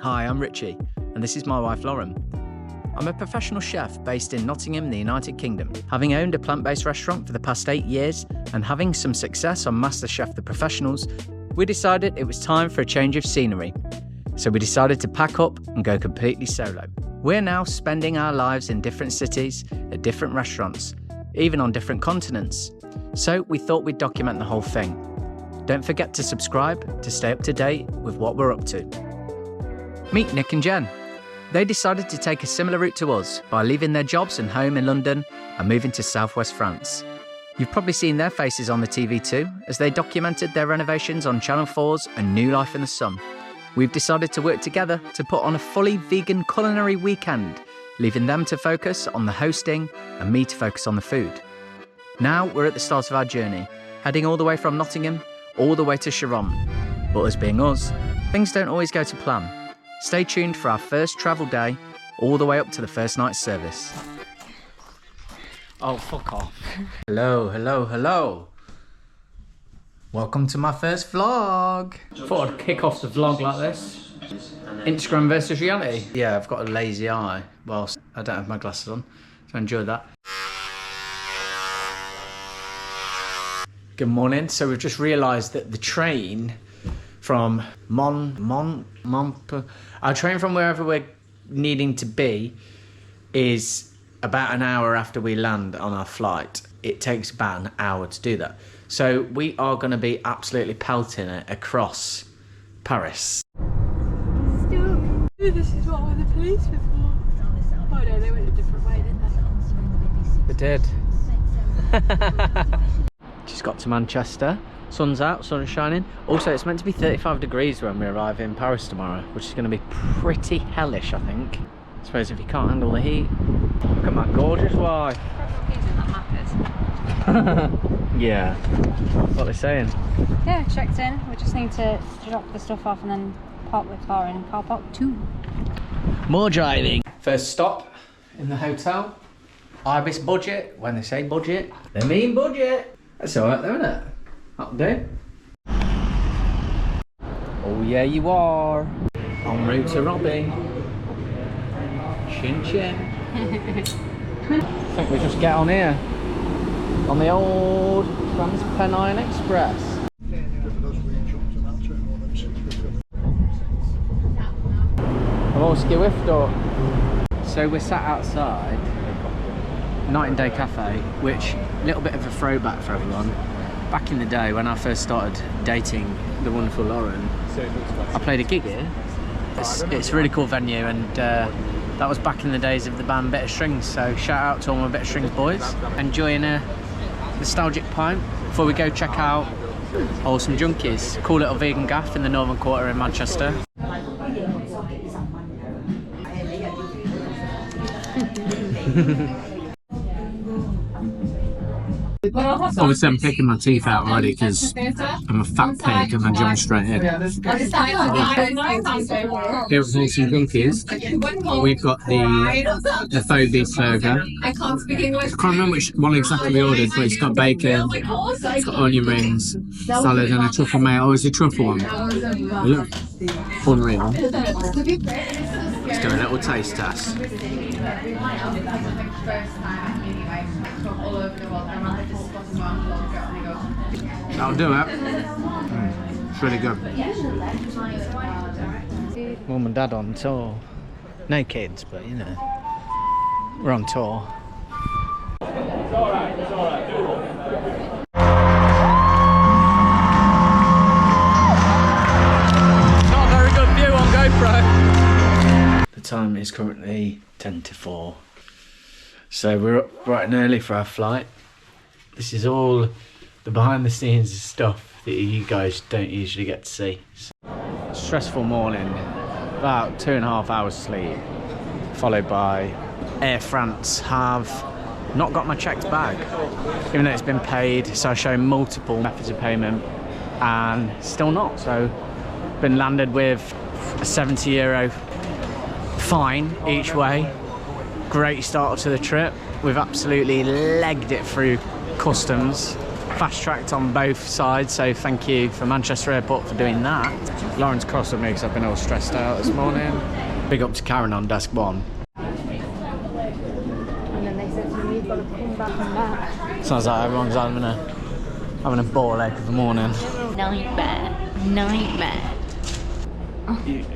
Hi, I'm Richie, and this is my wife Lauren. I'm a professional chef based in Nottingham, the United Kingdom. Having owned a plant-based restaurant for the past 8 years and having some success on MasterChef The Professionals, we decided it was time for a change of scenery. So we decided to pack up and go completely solo. We're now spending our lives in different cities, at different restaurants, even on different continents. So we thought we'd document the whole thing. Don't forget to subscribe to stay up to date with what we're up to. Meet Nick and Jen. They decided to take a similar route to us by leaving their jobs and home in London and moving to southwest France. You've probably seen their faces on the TV too, as they documented their renovations on Channel 4's A New Life in the Sun. We've decided to work together to put on a fully vegan culinary weekend, leaving them to focus on the hosting and me to focus on the food. Now we're at the start of our journey, heading all the way from Nottingham, all the way to Charentes. But as being us, things don't always go to plan. Stay tuned for our first travel day, all the way up to the first night's service. Oh, fuck off. Hello, hello, hello. Welcome to my first vlog. Thought I'd kick off the vlog like this. Instagram versus reality. Yeah, I've got a lazy eye whilst I don't have my glasses on, so enjoy that. Good morning. So we've just realised that the train from our train from wherever we're needing to be is about an hour after we land on our flight. It takes about an hour to do that. So we are going to be absolutely pelting it across Paris. This is what the police were for. Oh no, they went a different way, didn't they? They did. Just got to Manchester. Sun's out, sun is shining. Also, it's meant to be 35 degrees when we arrive in Paris tomorrow, which is going to be pretty hellish, I think. I suppose if you can't handle the heat. Look at my gorgeous wife. Yeah. What are they saying? Yeah, checked in. We just need to drop the stuff off and then park the car in car park 2. More driving. First stop in the hotel. Ibis budget. When they say budget, they mean budget. That's alright though, isn't it? That'll do. Oh yeah, you are. En route to Robbie. Chin chin. I think we just get on here. On the old Trans-Pennine Express. So we're sat outside Night and Day Cafe, which a little bit of a throwback for everyone. Back in the day when I first started dating the wonderful Lauren, I played a gig here. It's a really cool venue, and that was back in the days of the band Bit of Strings, so shout out to all my Bit of Strings boys. Enjoying a nostalgic pint before we go check out Wholesome Junkies, cool little vegan gaff in the Northern Quarter in Manchester. Obviously I'm picking my teeth out already because I'm a fat pig and I'm jumping straight in. Here at Wholesome Junkies, we've got the faux beef burger. I can't remember which one exactly we ordered, but it's got bacon, it's got onion rings, salad and a truffle mayo. Oh, it's a truffle one. Look, unreal. Let's do a little taste test. That'll do it. It's really good. Mum and Dad on tour. No kids, but you know, we're on tour. It's alright, it's alright. Not a very good view on GoPro. The time is currently 10 to 4. So we're up bright and early for our flight. This is all the behind the scenes stuff that you guys don't usually get to see. Stressful morning, about 2.5 hours sleep, followed by Air France have not got my checked bag, even though it's been paid. So I show multiple methods of payment and still not. So been landed with a €70 fine each way. Great start to the trip. We've absolutely legged it through customs. fast-tracked on both sides, so thank you for Manchester Airport for doing that. Lauren's cross with me because I've been all stressed out this morning. Big up to Karen on desk 1. And then they said to me, you've got to come back and back. Sounds like everyone's having a ball ache of the morning. Nightmare. Nightmare.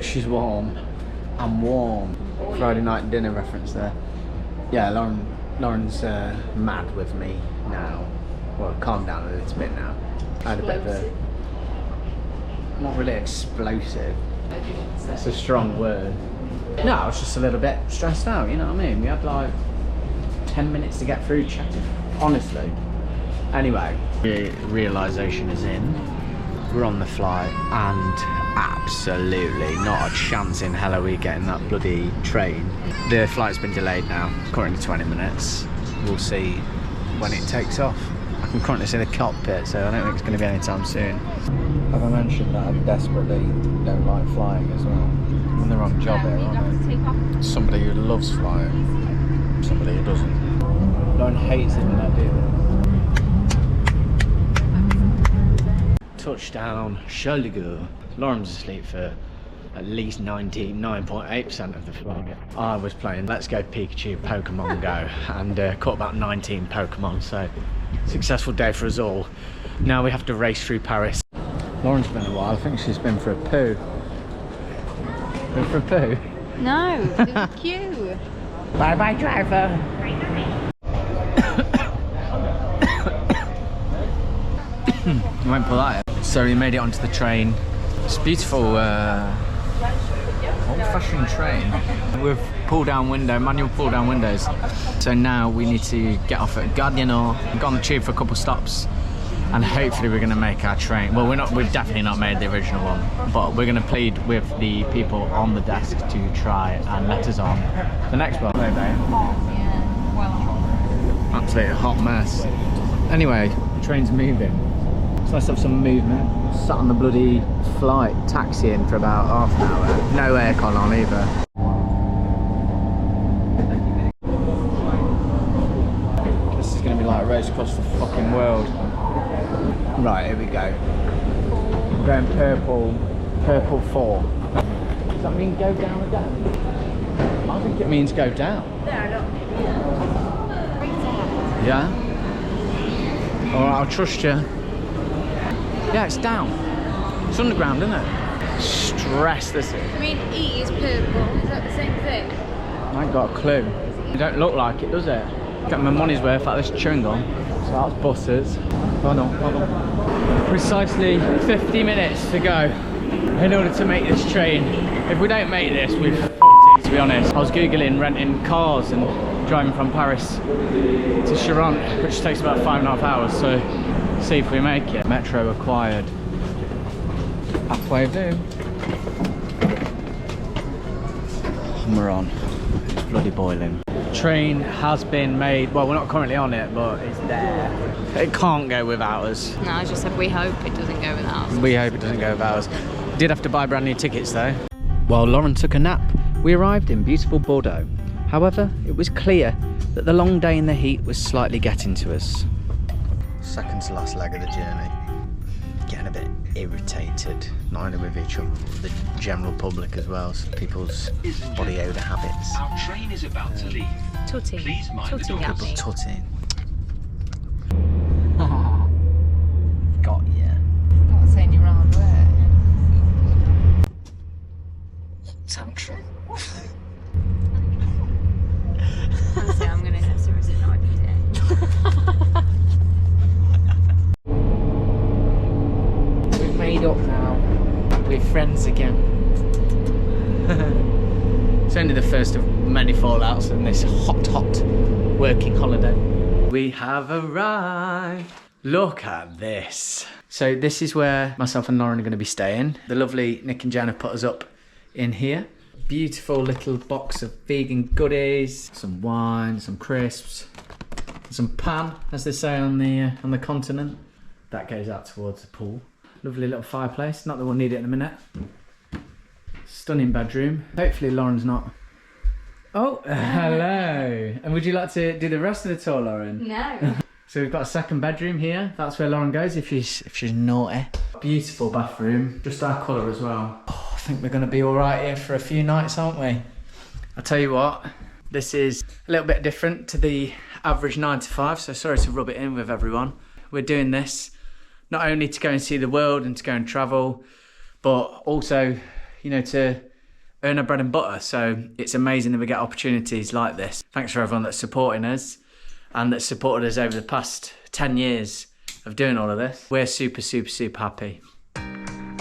She's warm. I'm warm. Friday night dinner reference there. Yeah, Lauren's mad with me now. Well, calmed down a little bit now. I had a bit of a... Not really explosive. That's a strong word. No, I was just a little bit stressed out, you know what I mean? We had like 10 minutes to get through chatting, honestly. Anyway, realisation is in. We're on the flight and absolutely not a chance in hell are we getting that bloody train. The flight's been delayed now, currently 20 minutes. We'll see when it takes off. I can currently see the cockpit, so I don't think it's going to be anytime soon. Have I mentioned that I desperately don't like flying as well? I'm in the wrong job here, aren't I? Somebody who loves flying, somebody who doesn't. Lauren hates it when I do. Touchdown, Charles de Gaulle. Lauren was asleep for at least 99.8% of the flight. I was playing Let's Go Pikachu Pokemon Go and caught about 19 Pokemon, so successful day for us all. Now we have to race through Paris. Lauren's been a while. I think she's been for a poo. Been for a poo? No, there's a queue. Bye bye, driver. I won't pull that. So we made it onto the train. It's a beautiful old-fashioned train with pull-down window, manual pull-down windows. So now we need to get off at Gare du Nord, go on the tube for a couple stops, and hopefully we're going to make our train. Well, we've definitely not made the original one, but we're going to plead with the people on the desk to try and let us on the next one. Yeah, well. Absolutely hot mess. Anyway, the train's moving. So let's have some movement. Sat on the bloody flight, taxiing for about half an hour. No aircon on either. This is going to be like a race across the fucking world. Right, here we go. We're going purple 4. Does that mean go down again? I think it means go down. Yeah? Alright, I'll trust you. Yeah, it's down. It's underground, isn't it? Stress this. I mean, E is purple. Is that the same thing? I ain't got a clue. It don't look like it, does it? Get my money's worth out of this chewing gum. So that's buses. Hold on. Precisely 50 minutes to go in order to make this train. If we don't make this, we've f***ed it, to be honest. I was googling renting cars and driving from Paris to Charentes, which takes about 5.5 hours. So see if we make it. Metro acquired. Halfway do. And we're on. It's bloody boiling. Train has been made. Well, we're not currently on it, but it's there. It can't go without us. No, I just said we hope it doesn't go without us. We hope it doesn't go without us. Did have to buy brand new tickets though. While Lauren took a nap, we arrived in beautiful Bordeaux. However, it was clear that the long day in the heat was slightly getting to us. Second to last leg of the journey. Getting a bit irritated, not only with each other, but the general public as well, so people's body odour habits. Our train is about to leave. Tutty. Please mind the Tutty, doors. Tutting. Got ya. Not saying you're wrong, where? Tantrum. Honestly, I'm going to have seriously no idea. We've made up now. We're friends again. It's only the first of many fallouts in this hot working holiday. We have arrived. Look at this. So this is where myself and Lauren are going to be staying. The lovely Nick and Jen have put us up in here. Beautiful little box of vegan goodies, some wine, some crisps, some pan, as they say on the continent. That goes out towards the pool. Lovely little fireplace. Not that we'll need it in a minute. Stunning bedroom. Hopefully Lauren's not. Oh, hello. And would you like to do the rest of the tour, Lauren? No. So we've got a second bedroom here. That's where Lauren goes if she's naughty. Beautiful bathroom, just our colour as well. Oh, I think we're going to be all right here for a few nights, aren't we? I'll tell you what, this is a little bit different to the average 9 to 5, so sorry to rub it in with everyone. We're doing this not only to go and see the world and to go and travel, but also, you know, to earn our bread and butter. So it's amazing that we get opportunities like this. Thanks for everyone that's supporting us and that's supported us over the past 10 years of doing all of this. We're super, super, super happy.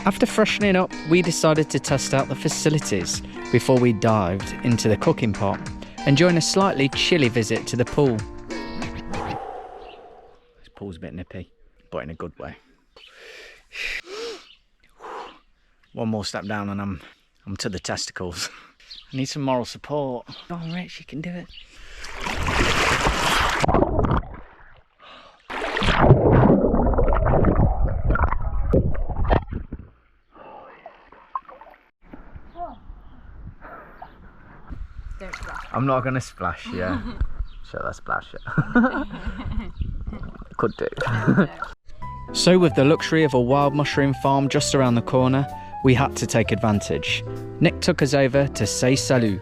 After freshening up, we decided to test out the facilities before we dived into the cooking pot, enjoying a slightly chilly visit to the pool. This pool's a bit nippy, but in a good way. One more step down and I'm to the testicles. I need some moral support. Go on, Rich, you can do it. I'm not gonna splash, yeah. Sure, that's splash, yeah. Could do. So with the luxury of a wild mushroom farm just around the corner, we had to take advantage. Nick took us over to say salut.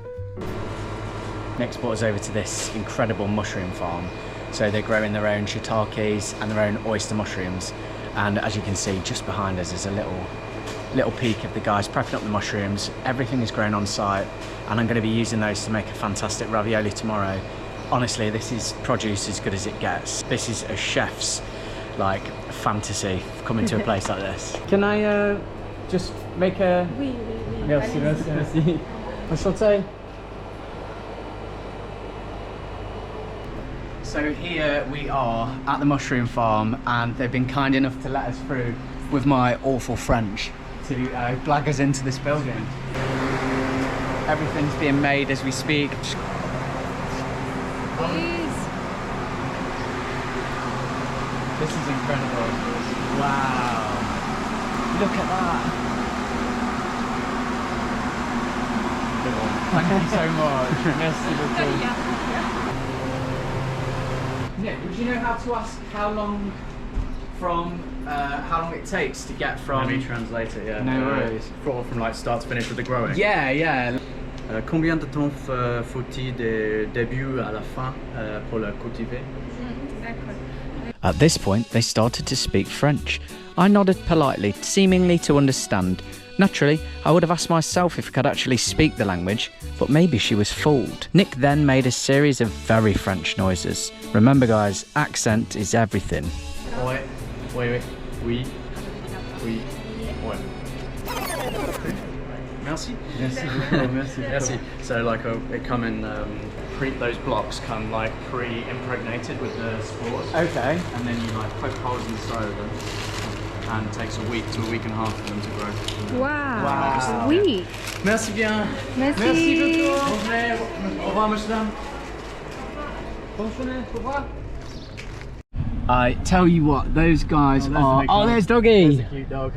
Nick's brought us over to this incredible mushroom farm. So they're growing their own shiitakes and their own oyster mushrooms. And as you can see, just behind us is a little peek of the guys prepping up the mushrooms. Everything is grown on site, and I'm going to be using those to make a fantastic ravioli tomorrow. Honestly, this is produce as good as it gets. This is a chef's like fantasy coming to a place like this. Can I just make a... Oui. Merci. Enchanté. So here we are at the mushroom farm, and they've been kind enough to let us through with my awful French to blag us into this building. Everything's being made as we speak. Please. This is incredible. Wow. Look at that. Thank you so much. Merci beaucoup. Nick, would you know how to ask how long it takes to get from... Let me translate it, yeah. No worries. From like start to finish with the growing. Yeah. Combien de temps faut-il du début à la fin pour le cultiver? At this point, they started to speak French. I nodded politely, seemingly to understand. Naturally, I would have asked myself if I could actually speak the language, but maybe she was fooled. Nick then made a series of very French noises. Remember guys, accent is everything. Oui. Ouais. Merci. Merci. So like it come in, those blocks come like pre-impregnated with the spores. Okay. And then you like poke holes inside of them. And it takes a week to a week and a half for them to grow. Wow. Sweet. Merci bien. Merci. Merci beaucoup. Au revoir, madame. Bonjour. Au revoir. I tell you what, those guys are... Oh, there's Doggy! There's a cute dog.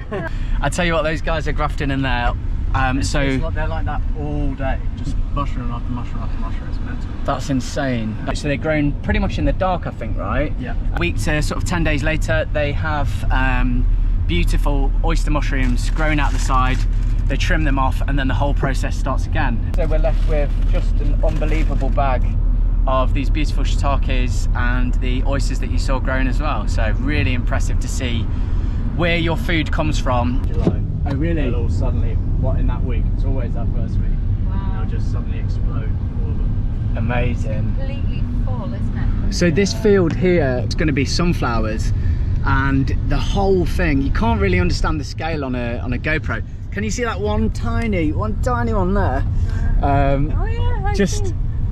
I tell you what, those guys are grafting in there. They're like that all day, just mushroom after mushroom after mushroom. It's mental. That's insane. So they're grown pretty much in the dark, I think, right? Yeah. A week to sort of 10 days later, they have beautiful oyster mushrooms growing out the side. They trim them off, and then the whole process starts again. So we're left with just an unbelievable bag of these beautiful shiitakes and the oysters that you saw growing as well. So really impressive to see where your food comes from. July. Oh really? They'll all suddenly, in that week? It's always that first week. Wow. They'll just suddenly explode, all of them. Amazing. Completely full, isn't it? So this field here is going to be sunflowers, and the whole thing, you can't really understand the scale on a GoPro. Can you see that one tiny one there? Oh yeah,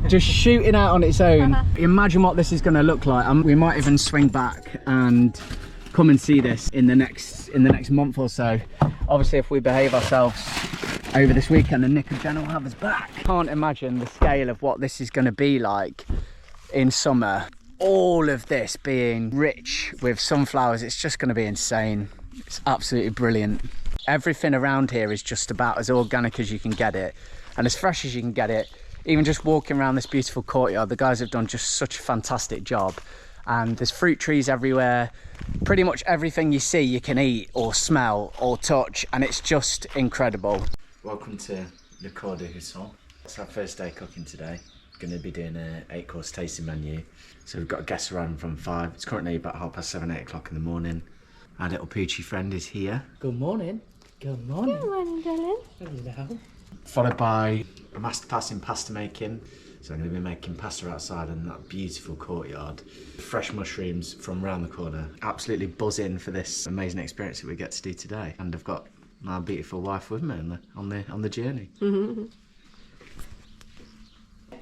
just shooting out on its own. Imagine what this is going to look like. We might even swing back and come and see this in the next month or so. Obviously, if we behave ourselves over this weekend, then Nick and Jenna will have us back. Can't imagine the scale of what this is going to be like in summer. All of this being rich with sunflowers, it's just going to be insane. It's absolutely brilliant. Everything around here is just about as organic as you can get it and as fresh as you can get it. Even just walking around this beautiful courtyard, the guys have done just such a fantastic job. and there's fruit trees everywhere. Pretty much everything you see you can eat or smell or touch, and it's just incredible. Welcome to the Cour De Husson. It's our first day cooking today. Going to be doing an 8-course tasting menu. So we've got guests around from 5. It's currently about 7:30, 8 o'clock in the morning. Our little Poochie friend is here. Good morning. Good morning. Good morning, darling. Hello. Followed by a masterclass in pasta making. So I'm going to be making pasta outside in that beautiful courtyard. Fresh mushrooms from around the corner. Absolutely buzzing for this amazing experience that we get to do today. And I've got my beautiful wife with me on the journey.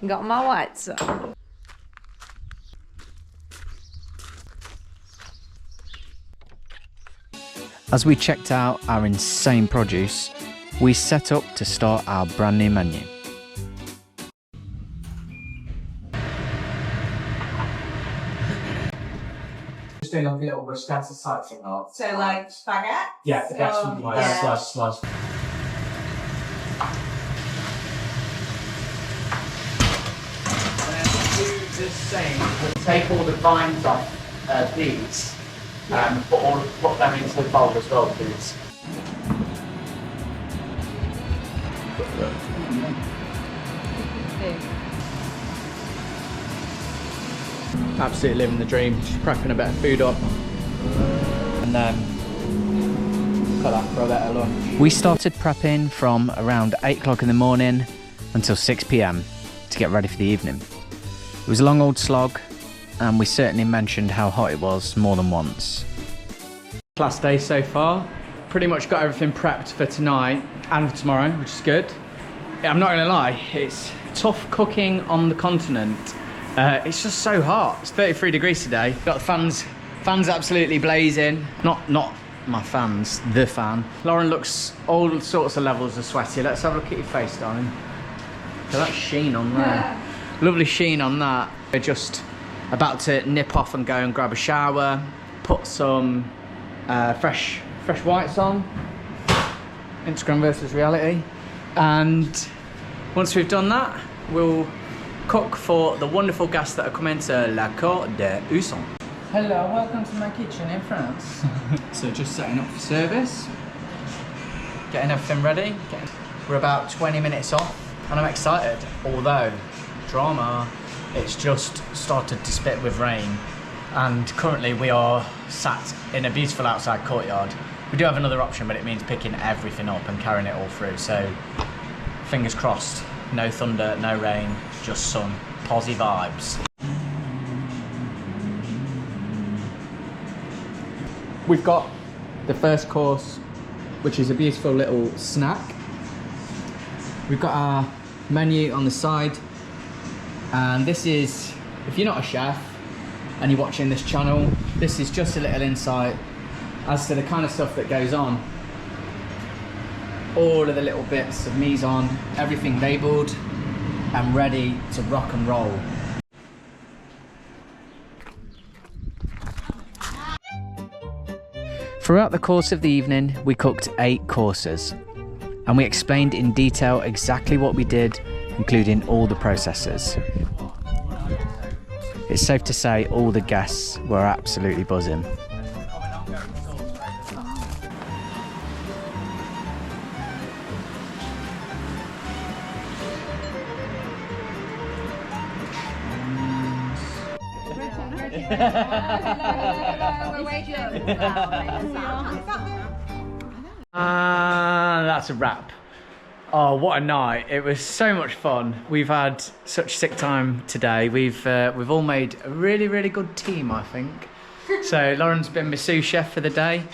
Got my whites on. As we checked out our insane produce, we set up to start our brand new menu. Just doing like a little bruschetta type thing. So like spaghetti? Yeah, that's slice. Do the same. We'll take all the vines off these and put them into the bowl as well, please. Absolutely living the dream, just prepping a bit of food up and cut that for a better lunch. We started prepping from around 8 o'clock in the morning until 6 p.m. to get ready for the evening. It was a long old slog, and we certainly mentioned how hot it was more than once. Last day so far. Pretty much got everything prepped for tonight and for tomorrow, which is good. I'm not gonna lie, it's tough cooking on the continent. It's just so hot. It's 33 degrees today. Got the fans absolutely blazing. Not my fans, the fan. Lauren looks all sorts of levels of sweaty. Let's have a look at your face, darling. Look at that sheen on there. Yeah. Lovely sheen on that. We're just about to nip off and go and grab a shower, put some fresh whites on. Instagram versus reality. And once we've done that, we'll cook for the wonderful guests that are coming to La Cour De Husson. Hello, welcome to my kitchen in France. So just setting up for service, getting everything ready. We're about 20 minutes off and I'm excited, although drama, it's just started to spit with rain and currently we are sat in a beautiful outside courtyard. We do have another option, but it means picking everything up and carrying it all through, so fingers crossed, no thunder, no rain, just sun, posy vibes. We've got the first course, which is a beautiful little snack. We've got our menu on the side, and this is, if you're not a chef and you're watching this channel, this is just a little insight as to the kind of stuff that goes on. All of the little bits of mise-en, everything labelled and ready to rock and roll. Throughout the course of the evening, we cooked 8 courses, and we explained in detail exactly what we did, including all the processes. It's safe to say all the guests were absolutely buzzing. That's a wrap. Oh, what a night. It was so much fun. We've had such sick time today. We've all made a really good team, I think. So Lauren's been my sous chef for the day.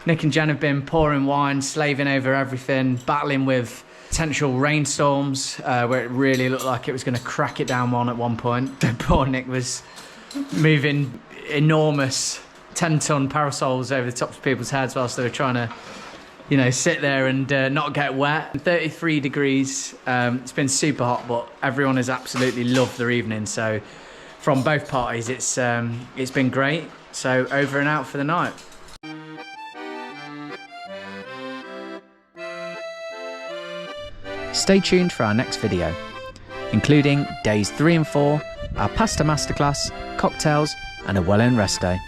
Nick and Jen have been pouring wine, slaving over everything, battling with potential rainstorms, where it really looked like it was going to crack it down at one point. Poor Nick was moving enormous 10-ton parasols over the tops of people's heads whilst they were trying to, you know, sit there and not get wet. 33 degrees. It's been super hot, but everyone has absolutely loved their evening. So from both parties, it's been great. So over and out for the night. Stay tuned for our next video, including days 3 and 4, our pasta masterclass, cocktails, and a well-earned rest day.